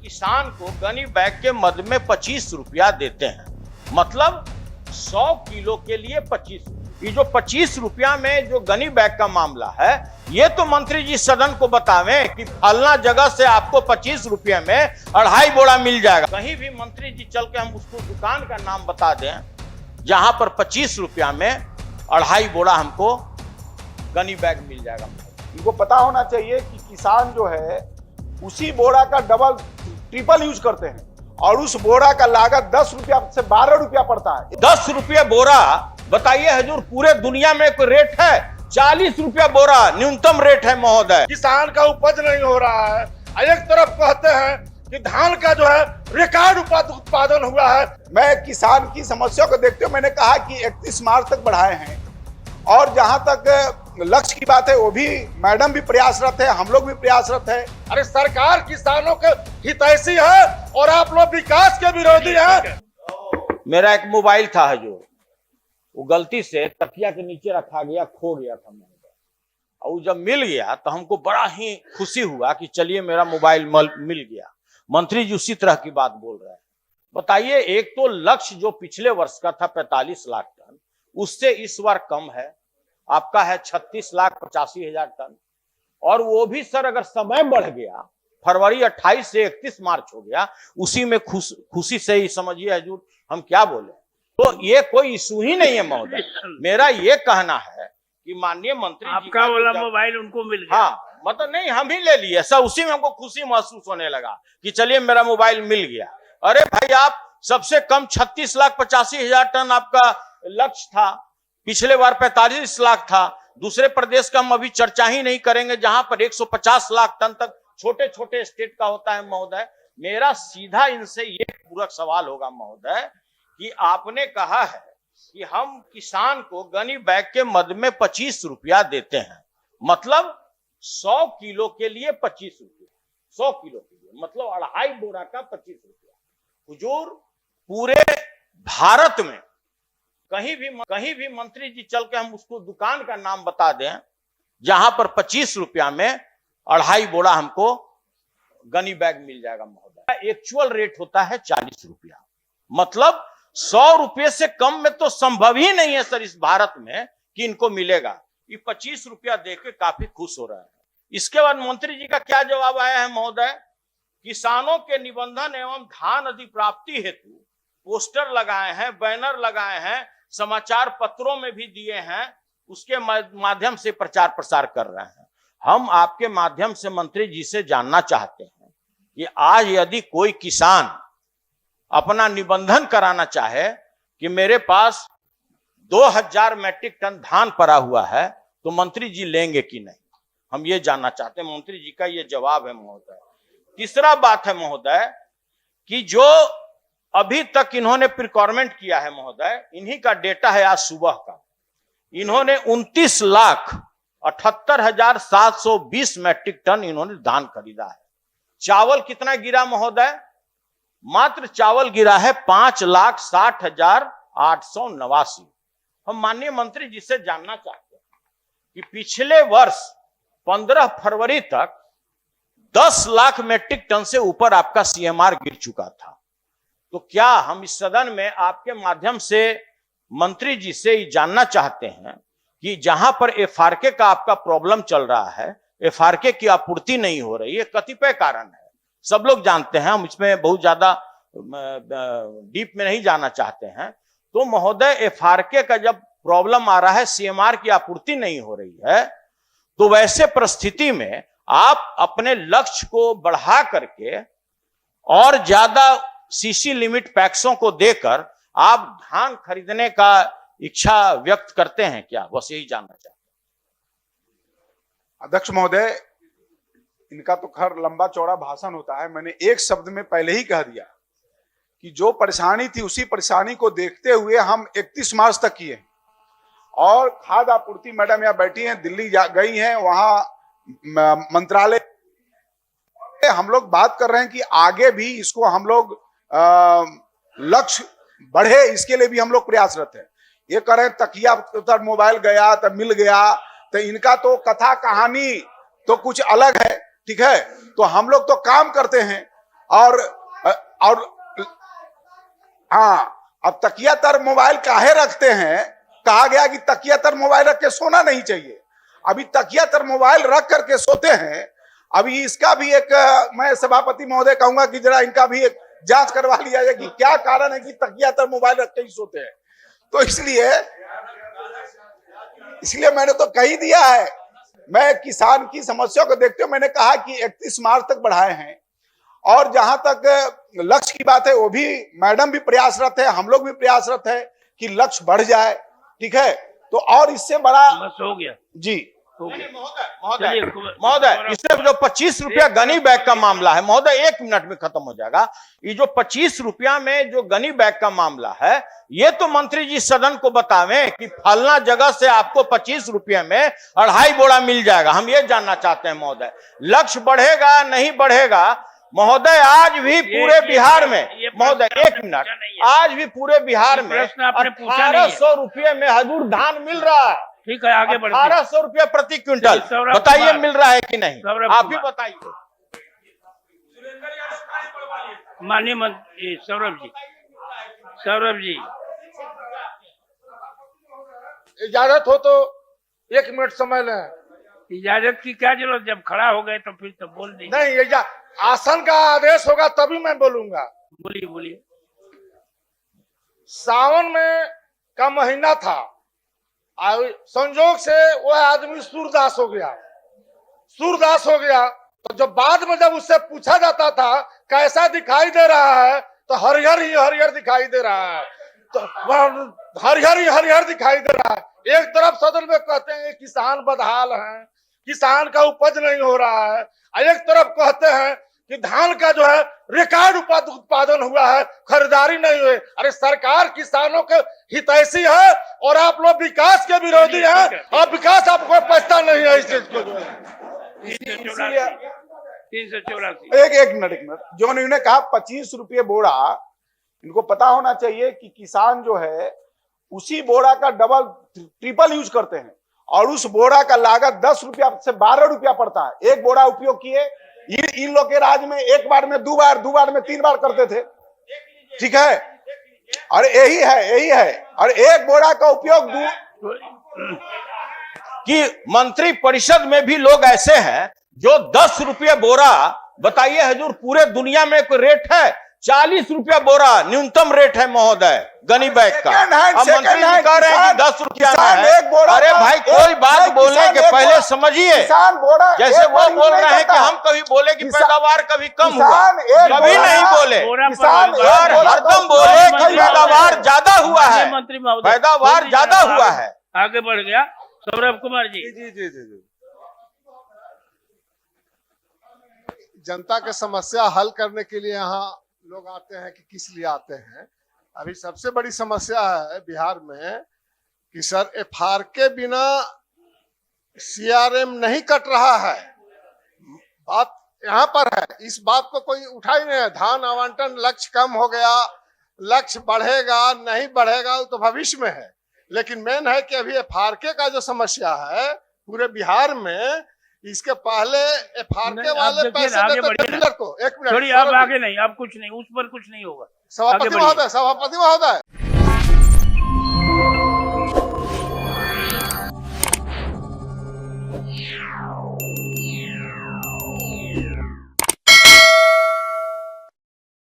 किसान को gunny bag के मद में 25 रुपया देते हैं, मतलब 100 किलो के लिए 25। ये जो 25 रुपया में जो गनी बैग का मामला है, ये तो मंत्री जी सदन को बतावें कि फलना जगह से आपको 25 रुपये में 2.5 बोरा मिल जाएगा। कहीं भी मंत्री जी चल के हम उसको दुकान का नाम बता दें जहां पर 25 रुपया में 2.5 बोरा हमको गनी बैग मिल जाएगा। इनको पता होना चाहिए कि किसान जो है उसी बोरा का डबल ट्रिपल यूज करते हैं और उस बोरा का लागत 10 रुपया से 12 रुपया पड़ता है। 10 रुपये बोरा, बताइए हजूर, पूरे दुनिया में कोई रेट है? 40 रुपया बोरा न्यूनतम रेट है महोदय। किसान का उपज नहीं हो रहा है। एक तरफ कहते हैं कि धान का जो है रिकॉर्ड उत्पादन हुआ है। मैं किसान की समस्या को देखते हुए मैंने कहा कि 31 मार्च तक बढ़ाए हैं और जहां तक लक्ष्य की बात है वो भी मैडम भी प्रयासरत है, हम लोग भी प्रयासरत है। अरे सरकार किसानों के हितैषी है और आप लोग विकास के विरोधी हैं। मेरा एक मोबाइल था हजूर, वो गलती से तकिया के नीचे रखा गया, खो गया था महोदय। और जब मिल गया तो हमको बड़ा ही खुशी हुआ कि चलिए मेरा मोबाइल मिल गया। मंत्री जी उसी तरह की बात बोल रहे हैं। बताइए, एक तो लक्ष्य जो पिछले वर्ष का था 45 लाख टन, उससे इस बार कम है, आपका है 36,85,000 टन। और वो भी सर अगर समय बढ़ गया, फरवरी 28 से 31 मार्च हो गया, उसी में खुशी से ही समझिए हजूर हम क्या बोले। तो ये कोई इशू ही नहीं है महोदय। मेरा ये कहना है कि माननीय मंत्री आपका वाला मोबाइल उनको मिल गया। हाँ, मतलब नहीं, हम ही ले लिए सब, उसी में हमको खुशी महसूस होने लगा कि चलिए मेरा मोबाइल मिल गया। अरे भाई, आप सबसे कम 36,85,000 टन आपका लक्ष्य था, पिछले बार 45 लाख था। दूसरे प्रदेश का हम अभी चर्चा ही नहीं करेंगे जहां पर 150 लाख टन तक छोटे छोटे स्टेट का होता है महोदय। मेरा सीधा इनसे ये पूरक सवाल होगा महोदय कि आपने कहा है कि हम किसान को गनी बैग के मद में 25 रुपया देते हैं, मतलब 100 किलो के लिए 25 रुपया, 100 किलो के लिए मतलब 2.5 बोरा का 25 रुपया। हुजूर, पूरे भारत में कहीं भी मंत्री जी चल के हम उसको दुकान का नाम बता दें जहां पर 25 रुपया में 2.5 बोरा हमको गनी बैग मिल जाएगा महोदय। एक्चुअल रेट होता है 40 रुपया, मतलब 100 रुपये से कम में तो संभव ही नहीं है सर इस भारत में कि इनको मिलेगा। ये 25 रुपया देके काफी खुश हो रहे हैं। इसके बाद मंत्री जी का क्या जवाब आया है महोदय? किसानों के निबंधन एवं धान अधिप्राप्ति हेतु पोस्टर लगाए हैं, बैनर लगाए हैं, समाचार पत्रों में भी दिए हैं, उसके माध्यम से प्रचार प्रसार कर रहे हैं। हम आपके माध्यम से मंत्री जी से जानना चाहते हैं कि आज यदि कोई किसान अपना निबंधन कराना चाहे कि मेरे पास 2000 मैट्रिक टन धान पड़ा हुआ है, तो मंत्री जी लेंगे कि नहीं, हम ये जानना चाहते हैं। मंत्री जी का ये जवाब है महोदय। तीसरा बात है महोदय कि जो अभी तक इन्होंने प्रिक्वायरमेंट किया है महोदय, इन्हीं का डेटा है आज सुबह का, इन्होंने 29,78,720 मैट्रिक टन इन्होंने धान खरीदा है। चावल कितना गिरा महोदय? मात्र चावल गिरा है 5,60,889। हम माननीय मंत्री जी से जानना चाहते हैं कि पिछले वर्ष 15 फरवरी तक 10 लाख मैट्रिक टन से ऊपर आपका सीएमआर गिर चुका था। तो क्या हम इस सदन में आपके माध्यम से मंत्री जी से जानना चाहते हैं कि जहां पर एफआरके का आपका प्रॉब्लम चल रहा है, एफआरके की आपूर्ति नहीं हो रही है, कतिपय कारण है, सब लोग जानते हैं, हम इसमें बहुत ज्यादा डीप में नहीं जाना चाहते हैं। तो महोदय, एफआरके का जब प्रॉब्लम आ रहा है, सीएमआर की आपूर्ति नहीं हो रही है, तो वैसे परिस्थिति में आप अपने लक्ष्य को बढ़ा करके और ज्यादा सीसी लिमिट पैक्सों को देकर आप धान खरीदने का इच्छा व्यक्त करते हैं क्या? बस यही जानना चाहते हैं। अध्यक्ष महोदय, इनका तो खैर लंबा चौड़ा भाषण होता है। मैंने एक शब्द में पहले ही कह दिया कि जो परेशानी थी उसी परेशानी को देखते हुए हम 31 मार्च तक किए और खाद्य आपूर्ति मैडम यहाँ बैठी हैं, दिल्ली गई हैं, वहां मंत्रालय हम लोग बात कर रहे हैं कि आगे भी इसको हम लोग लक्ष्य बढ़े, इसके लिए भी हम लोग प्रयासरत हैं। ये कह रहे हैं तकिया उधर मोबाइल गया तो मिल गया, तो इनका तो कथा कहानी तो कुछ अलग है, ठीक है। तो हम लोग तो काम करते हैं और हाँ, अब तकिया तर मोबाइल काहे रखते हैं? कहा गया कि तकिया तर मोबाइल रख के सोना नहीं चाहिए। अभी तकिया तर मोबाइल रख करके सोते हैं। अभी इसका भी एक मैं सभापति महोदय कहूंगा कि जरा इनका भी एक जांच करवा लिया जाए कि क्या कारण है कि तकिया तर मोबाइल रख के ही सोते हैं। तो इसलिए मैंने तो कह ही दिया है। मैं किसान की समस्या को देखते हुए मैंने कहा कि 31 मार्च तक बढ़ाए हैं, और जहां तक लक्ष्य की बात है वो भी मैडम भी प्रयासरत है, हम लोग भी प्रयासरत है कि लक्ष्य बढ़ जाए। ठीक है, तो और इससे बड़ा बस हो गया जी महोदय इसमें जो 25 रुपया गनी बैग का मामला है महोदय, 1 मिनट में खत्म हो जाएगा। ये जो 25 रुपया में जो गनी बैग का मामला है, ये तो मंत्री जी सदन को बतावें कि फलना जगह से आपको 25 रुपये में 2.5 बोरा मिल जाएगा। हम ये जानना चाहते हैं महोदय, लक्ष्य बढ़ेगा नहीं बढ़ेगा? महोदय आज भी पूरे बिहार में, महोदय 1 मिनट, आज भी पूरे बिहार में 1800 रुपये में हजूर धान मिल रहा है। ठीक है, आगे बढ़ते 1800 रुपये प्रति क्विंटल, बताइए मिल रहा है कि नहीं? आप ही बताइए। माननीय मंत्री सौरभ जी इजाजत हो तो 1 मिनट समय लें। इजाजत की क्या जरूरत, जब खड़ा हो गए तो फिर तो बोल देंगे। नहीं, आसन का आदेश होगा तभी मैं बोलूंगा। बोलिए। सावन में का महीना था, संजोग से वह आदमी सूरदास हो गया। तो जब बाद में जब उससे पूछा जाता था कैसा दिखाई दे रहा है, तो हरिहर ही हरिहर दिखाई दे रहा है। तो वह हरिहर ही हरिहर दिखाई दे रहा है। एक तरफ सदन में कहते हैं किसान बदहाल हैं, किसान का उपज नहीं हो रहा है, और एक तरफ कहते हैं कि धान का जो है रिकॉर्ड उत्पादन हुआ है, खरीदारी नहीं हुई। अरे सरकार किसानों के हितैषी है और आप लोग विकास के विरोधी हैं, और विकास आपको पछता नहीं है इस चीज को। जो है 384 एक मिनट, जो इन्होंने कहा 25 रुपये बोरा, इनको पता होना चाहिए कि किसान जो है उसी बोरा का डबल ट्रिपल यूज करते हैं, और उस बोरा का लागत 10 रुपया से 12 रुपया पड़ता है। एक बोरा उपयोग किए, इन लोग के राज में एक बार में 2 बार, 2 बार में 3 बार करते थे। ठीक है, और यही है, और एक बोरा का उपयोग कि मंत्री परिषद में भी लोग ऐसे हैं जो 10 रुपये बोरा, बताइए हजूर पूरे दुनिया में कोई रेट है? 40 रुपया बोरा न्यूनतम रेट है महोदय गनी बैग का। अब मंत्री जी कह रहे हैं कि 10 रुपया में है। अरे भाई, कोई बात बोलने के पहले समझिए। जैसे वो बोल रहे हैं कि हम कभी बोले कि पैदावार कभी कम हुआ, कभी नहीं बोले। और हरदम बोले कि पैदावार ज्यादा हुआ है, मंत्री महोदय पैदावार ज्यादा हुआ है। आगे बढ़ गया सौरभ कुमार जी। जी। जनता के समस्या हल करने के लिए यहाँ लोग आते हैं कि किस लिए आते हैं? अभी सबसे बड़ी समस्या है बिहार में कि सर FR के बिना CRM नहीं कट रहा है। बात यहाँ पर है, इस बात को कोई उठा ही नहीं है। धान आवंटन लक्ष्य कम हो गया, लक्ष्य बढ़ेगा नहीं बढ़ेगा तो भविष्य में है, लेकिन मेन है कि अभी FR का जो समस्या है पूरे बिहार में, इसके पहले FR वाले पैसे देते डीलर को। 1 मिनट, थोड़ी अब आगे नहीं, अब कुछ नहीं, उस पर कुछ नहीं होगा। सभापति महोदय